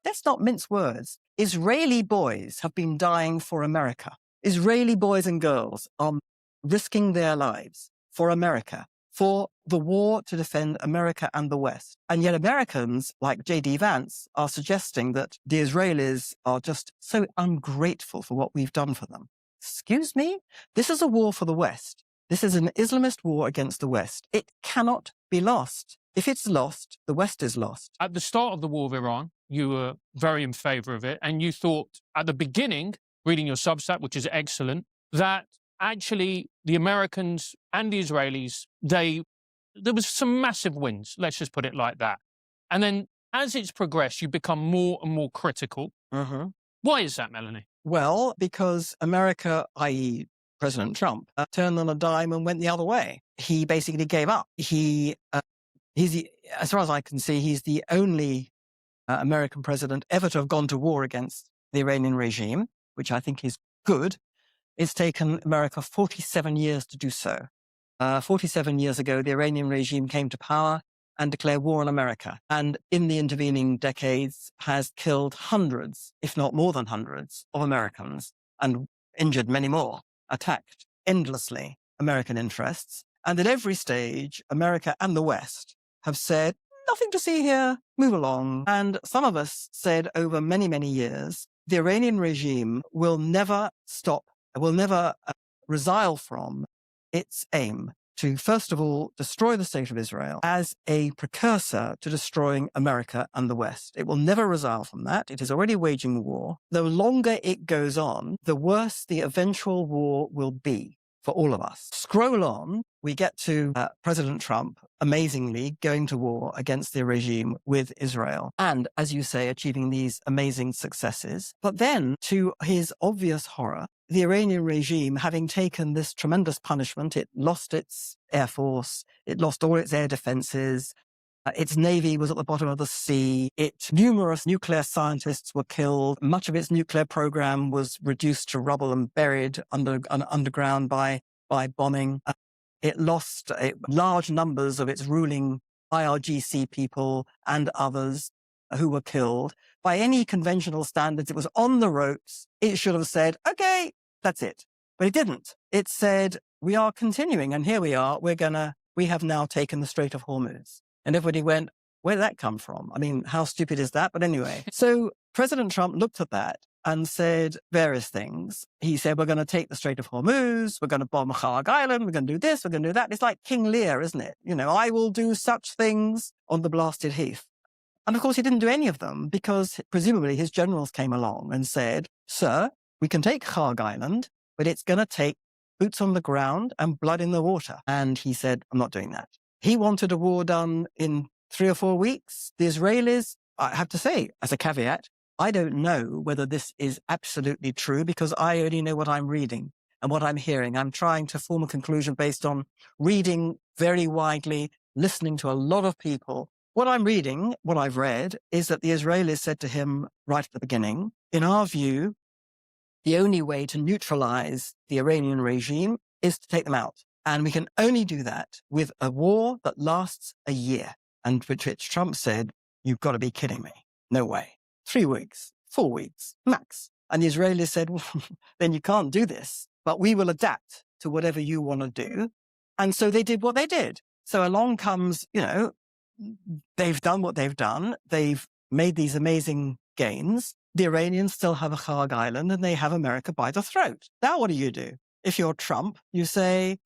let's not mince words. Israeli boys have been dying for America. Israeli boys and girls are risking their lives for America, for the war to defend America and the West. And yet Americans, like J.D. Vance, are suggesting that the Israelis are just so ungrateful for what we've done for them. Excuse me? This is a war for the West. This is an Islamist war against the West. It cannot be lost. If it's lost, the West is lost. At the start of the war of Iran, you were very in favor of it. And you thought at the beginning, reading your Substack, which is excellent, that actually the Americans and the Israelis, there was some massive wins, let's just put it like that. And then as it's progressed, you become more and more critical. Why is that, Melanie? Well, because America, i.e. President Trump, turned on a dime and went the other way. He basically gave up. As far as I can see, he's the only American president ever to have gone to war against the Iranian regime, which I think is good. It's taken America 47 years to do so. 47 years ago, the Iranian regime came to power and declared war on America. And in the intervening decades has killed hundreds, if not more than hundreds, of Americans and injured many more, attacked endlessly American interests. And at every stage, America and the West have said, nothing to see here, move along. And some of us said over many, many years, the Iranian regime will never stop, will never resile from its aim to, first of all, destroy the state of Israel as a precursor to destroying America and the West. It will never resile from that. It is already waging war. The longer it goes on, the worse the eventual war will be for all of us. Scroll on, we get to President Trump, amazingly, going to war against the regime with Israel. And, as you say, achieving these amazing successes. But then, to his obvious horror, the Iranian regime, having taken this tremendous punishment, it lost its air force, it lost all its air defenses, its navy was at the bottom of the sea, numerous nuclear scientists were killed, much of its nuclear program was reduced to rubble and buried underground by bombing. It lost large numbers of its ruling IRGC people and others who were killed. By any conventional standards, it was on the ropes. It should have said, okay, that's it. But it didn't. It said, we are continuing, and here we are. We have now taken the Strait of Hormuz. And everybody went, where did that come from? I mean, how stupid is that? But anyway, so President Trump looked at that and said various things. He said, we're going to take the Strait of Hormuz, we're going to bomb Kharg Island, we're going to do this, we're going to do that. It's like King Lear, isn't it? I will do such things on the blasted heath. And of course, he didn't do any of them because presumably his generals came along and said, sir, we can take Kharg Island, but it's going to take boots on the ground and blood in the water. And he said, I'm not doing that. He wanted a war done in 3 or 4 weeks. The Israelis, I have to say, as a caveat, I don't know whether this is absolutely true because I only know what I'm reading and what I'm hearing. I'm trying to form a conclusion based on reading very widely, listening to a lot of people. What I'm reading, what I've read, is that the Israelis said to him right at the beginning, in our view, the only way to neutralize the Iranian regime is to take them out. And we can only do that with a war that lasts a year. And which Trump said, you've got to be kidding me. No way. 3 weeks, 4 weeks, max. And the Israelis said, well, then you can't do this, but we will adapt to whatever you want to do. And so they did what they did. So along comes, they've done what they've done. They've made these amazing gains. The Iranians still have a Kharg Island and they have America by the throat. Now what do? If you're Trump, you say,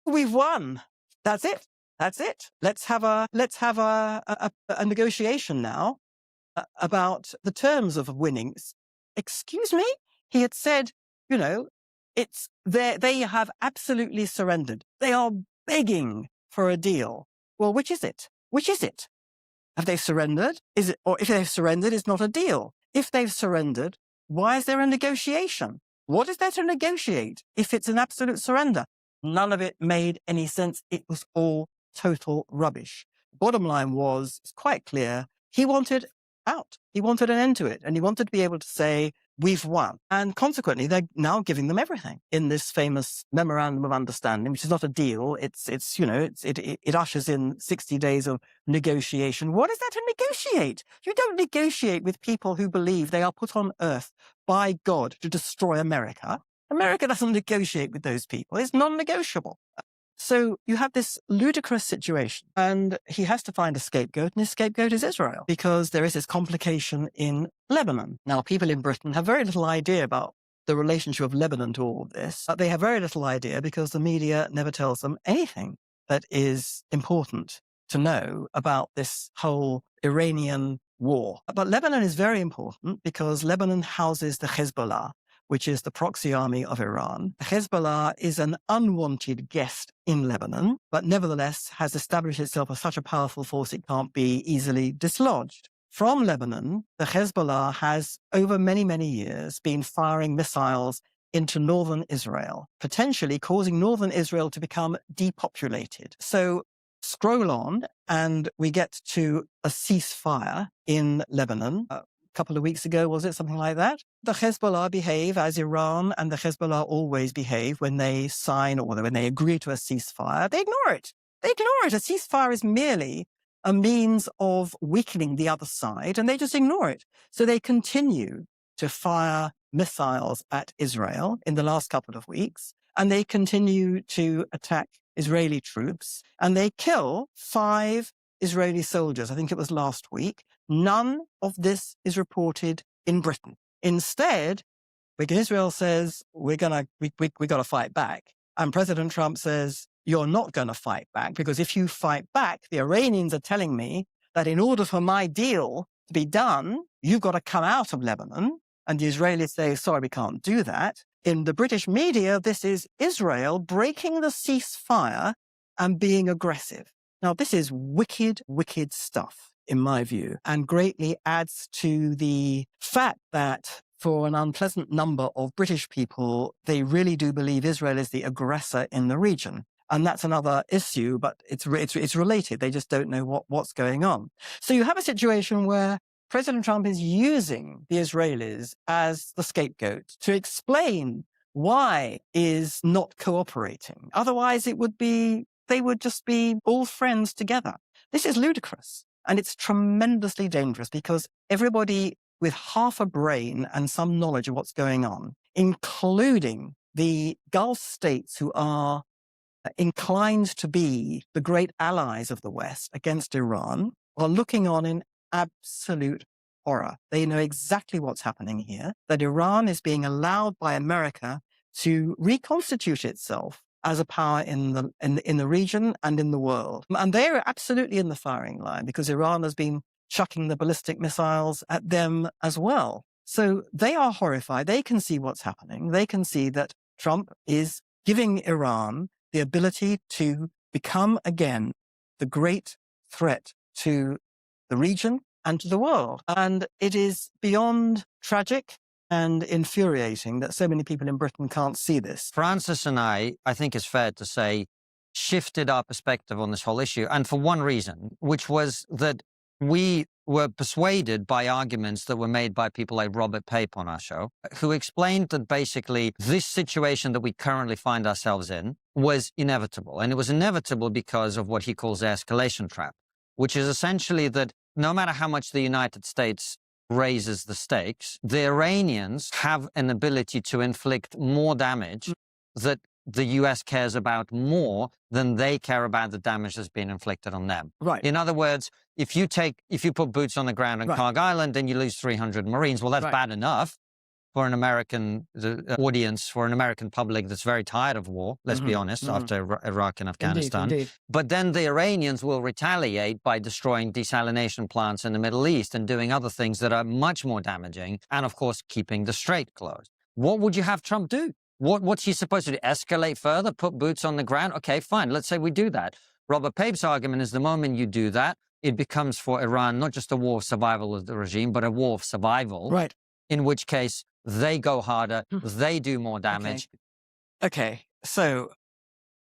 we've won. That's it. That's it. Let's have a negotiation now about the terms of winnings. Excuse me? He had said, it's there. They have absolutely surrendered. They are begging for a deal. Well, which is it? Which is it? Have they surrendered? Is it, or if they've surrendered, it's not a deal. If they've surrendered, why is there a negotiation? What is there to negotiate if it's an absolute surrender? None of it made any sense. It was all total rubbish. Bottom line was, it's quite clear, he wanted out. He wanted an end to it. And he wanted to be able to say, we've won. And consequently, they're now giving them everything in this famous memorandum of understanding, which is not a deal. It ushers in 60 days of negotiation. What is that to negotiate? You don't negotiate with people who believe they are put on earth by God to destroy America. America doesn't negotiate with those people. It's non-negotiable. So you have this ludicrous situation, and he has to find a scapegoat, and his scapegoat is Israel, because there is this complication in Lebanon. Now, people in Britain have very little idea about the relationship of Lebanon to all of this. They have very little idea because the media never tells them anything that is important to know about this whole Iranian war. But Lebanon is very important because Lebanon houses the Hezbollah, which is the proxy army of Iran. Hezbollah is an unwanted guest in Lebanon, but nevertheless has established itself as such a powerful force it can't be easily dislodged. From Lebanon, the Hezbollah has, over many, many years, been firing missiles into northern Israel, potentially causing northern Israel to become depopulated. So scroll on, and we get to a ceasefire in Lebanon. Couple of weeks ago, was it something like that? The Hezbollah behave as Iran and the Hezbollah always behave when they sign or when they agree to a ceasefire. They ignore it. They ignore it. A ceasefire is merely a means of weakening the other side, and they just ignore it. So they continue to fire missiles at Israel in the last couple of weeks, and they continue to attack Israeli troops, and they kill 5 Israeli soldiers. I think it was last week. None of this is reported in Britain. Instead, Israel says, we got to fight back. And President Trump says, you're not going to fight back, because if you fight back, the Iranians are telling me that in order for my deal to be done, you've got to come out of Lebanon. And the Israelis say, sorry, we can't do that. In the British media, this is Israel breaking the ceasefire and being aggressive. Now, this is wicked, wicked stuff, in my view, and greatly adds to the fact that for an unpleasant number of British people, they really do believe Israel is the aggressor in the region. And that's another issue, but it's related. They just don't know what's going on. So you have a situation where President Trump is using the Israelis as the scapegoat to explain why is not cooperating. Otherwise, they would just be all friends together. This is ludicrous. And it's tremendously dangerous because everybody with half a brain and some knowledge of what's going on, including the Gulf states who are inclined to be the great allies of the West against Iran, are looking on in absolute horror. They know exactly what's happening here, that Iran is being allowed by America to reconstitute itself as a power in the region and in the world. And they're absolutely in the firing line because Iran has been chucking the ballistic missiles at them as well. So they are horrified. They can see what's happening. They can see that Trump is giving Iran the ability to become again the great threat to the region and to the world. And it is beyond tragic and infuriating that so many people in Britain can't see this. Francis and I think it's fair to say, shifted our perspective on this whole issue. And for one reason, which was that we were persuaded by arguments that were made by people like Robert Pape on our show, who explained that basically this situation that we currently find ourselves in was inevitable. And it was inevitable because of what he calls the escalation trap, which is essentially that no matter how much the United States raises the stakes, the Iranians have an ability to inflict more damage that the US cares about more than they care about the damage that's been inflicted on them. Right. In other words, if you put boots on the ground on Kharg Island and you lose 300 Marines, well, that's bad enough for an American audience, for an American public that's very tired of war, let's be honest, after Iraq and Afghanistan. Indeed. But then the Iranians will retaliate by destroying desalination plants in the Middle East and doing other things that are much more damaging, and of course, keeping the strait closed. What would you have Trump do? What's he supposed to do? Escalate further? Put boots on the ground? Okay, fine. Let's say we do that. Robert Pape's argument is the moment you do that, it becomes for Iran not just a war of survival of the regime, but a war of survival. Right. In which case, they go harder, they do more damage. Okay, so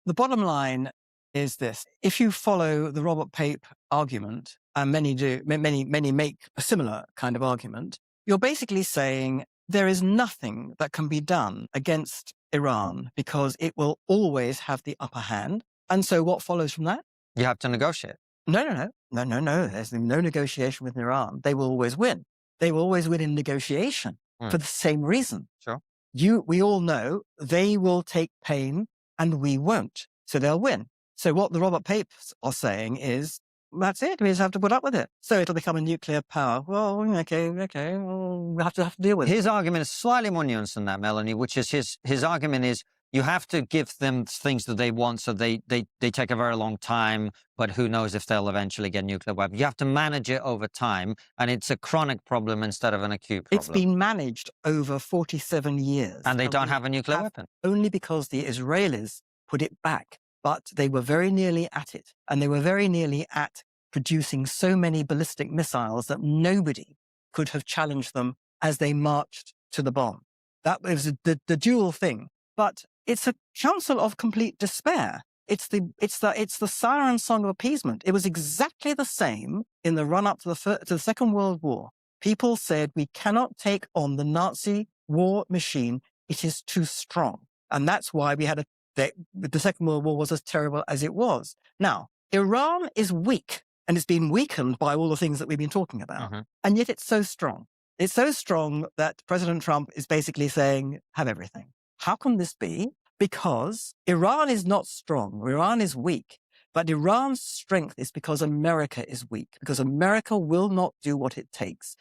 the bottom line is this. If you follow the Robert Pape argument, and many make a similar kind of argument, you're basically saying there is nothing that can be done against Iran because it will always have the upper hand. And so what follows from that? You have to negotiate. No. There's no negotiation with Iran. They will always win. They will always win in negotiation for the same reason. Sure. We all know they will take pain and we won't. So they'll win. So what the Robert Papes are saying is, that's it. We just have to put up with it. So it'll become a nuclear power. Well, okay. Well, we have to deal with it. His argument is slightly more nuanced than that, Melanie, which is his argument is you have to give them things that they want, so they take a very long time, but who knows if they'll eventually get nuclear weapons. You have to manage it over time, and it's a chronic problem instead of an acute problem. It's been managed over 47 years. And they don't have a nuclear weapon. Only because the Israelis put it back. But they were very nearly at it. And they were very nearly at producing so many ballistic missiles that nobody could have challenged them as they marched to the bomb. That was the dual thing. But it's a council of complete despair. It's the siren song of appeasement. It was exactly the same in the run-up to the Second World War. People said, we cannot take on the Nazi war machine. It is too strong. And that's why we had the Second World War was as terrible as it was. Now, Iran is weak, and it's been weakened by all the things that we've been talking about. And yet it's so strong. It's so strong that President Trump is basically saying, have everything. How can this be? Because Iran is not strong. Iran is weak. But Iran's strength is because America is weak, because America will not do what it takes.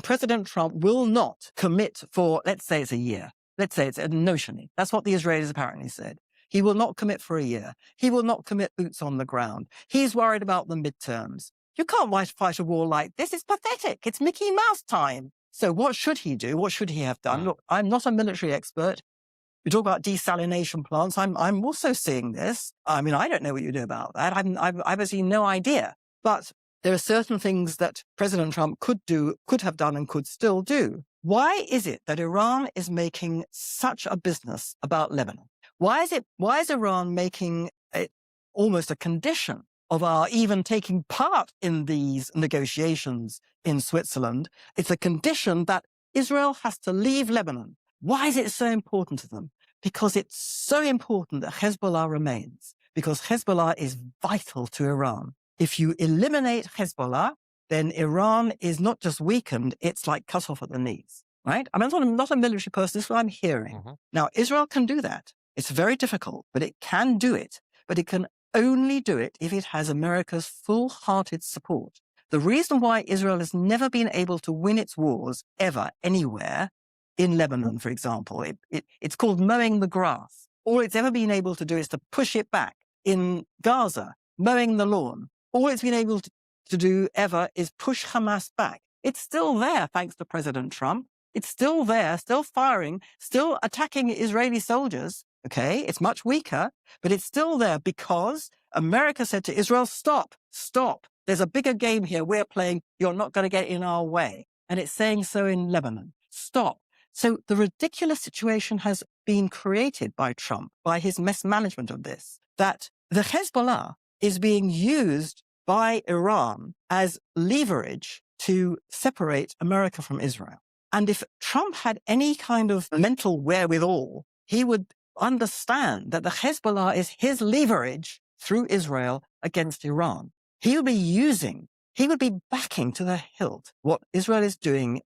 President Trump will not commit for, let's say it's a year. Let's say it's notionally. That's what the Israelis apparently said. He will not commit for a year. He will not commit boots on the ground. He's worried about the midterms. You can't fight a war like this. It's pathetic. It's Mickey Mouse time. So what should he do? What should he have done? Look, I'm not a military expert. We talk about desalination plants. I'm also seeing this. I mean, I don't know what you do about that. I've obviously no idea. But there are certain things that President Trump could have done and could still do. Why is it that Iran is making such a business about Lebanon? Why is Iran making it almost a condition of our even taking part in these negotiations in Switzerland? It's a condition that Israel has to leave Lebanon. Why is it so important to them? Because it's so important that Hezbollah remains, because Hezbollah is vital to Iran. If you eliminate Hezbollah, then Iran is not just weakened, it's like cut off at the knees, right? I mean, I'm not a military person, this is what I'm hearing. Now, Israel can do that. It's very difficult, but it can do it. But it can only do it if it has America's full-hearted support. The reason why Israel has never been able to win its wars ever, anywhere, in Lebanon, for example, it's called mowing the grass. All it's ever been able to do is to push it back. In Gaza, mowing the lawn. All it's been able to do ever is push Hamas back. It's still there, thanks to President Trump. It's still there, still firing, still attacking Israeli soldiers. Okay, it's much weaker, but it's still there because America said to Israel, stop. There's a bigger game here we're playing. You're not going to get in our way. And it's saying so in Lebanon. Stop. So the ridiculous situation has been created by Trump, by his mismanagement of this, that the Hezbollah is being used by Iran as leverage to separate America from Israel. And if Trump had any kind of mental wherewithal, he would understand that the Hezbollah is his leverage through Israel against Iran. He would be backing to the hilt what Israel is doing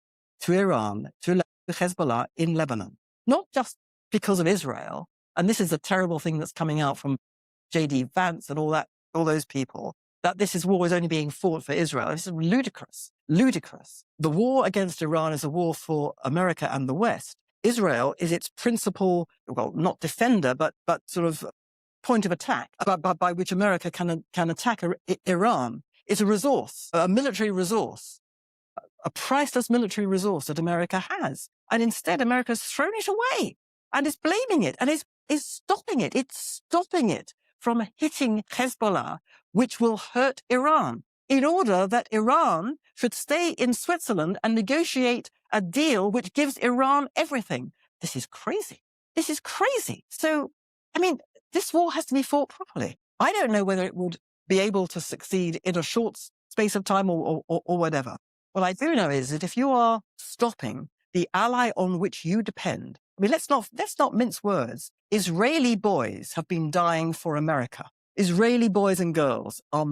to Iran, to the Hezbollah in Lebanon. Not just because of Israel, and this is a terrible thing that's coming out from J.D. Vance and all those people, that this war is only being fought for Israel. This is ludicrous. The war against Iran is a war for America and the West. Israel is its principal, well, not defender, but sort of point of attack by which America can attack Iran. It's a resource, a military resource, a priceless military resource that America has. And instead, America's thrown it away and is blaming it and is stopping it. It's stopping it from hitting Hezbollah, which will hurt Iran, in order that Iran should stay in Switzerland and negotiate a deal which gives Iran everything. This is crazy. So, I mean, this war has to be fought properly. I don't know whether it would be able to succeed in a short space of time or whatever. What I do know is that if you are stopping the ally on which you depend. I mean, let's not mince words. Israeli boys have been dying for America. Israeli boys and girls are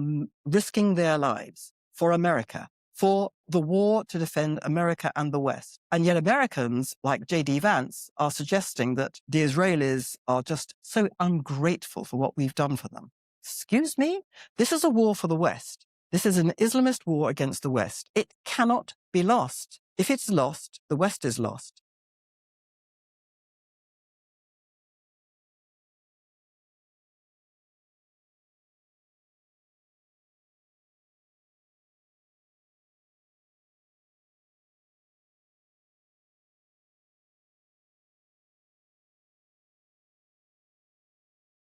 risking their lives for America, for the war to defend America and the West. And yet Americans, like J.D. Vance, are suggesting that the Israelis are just so ungrateful for what we've done for them. Excuse me? This is a war for the West. This is an Islamist war against the West. It cannot be lost. If it's lost, the West is lost.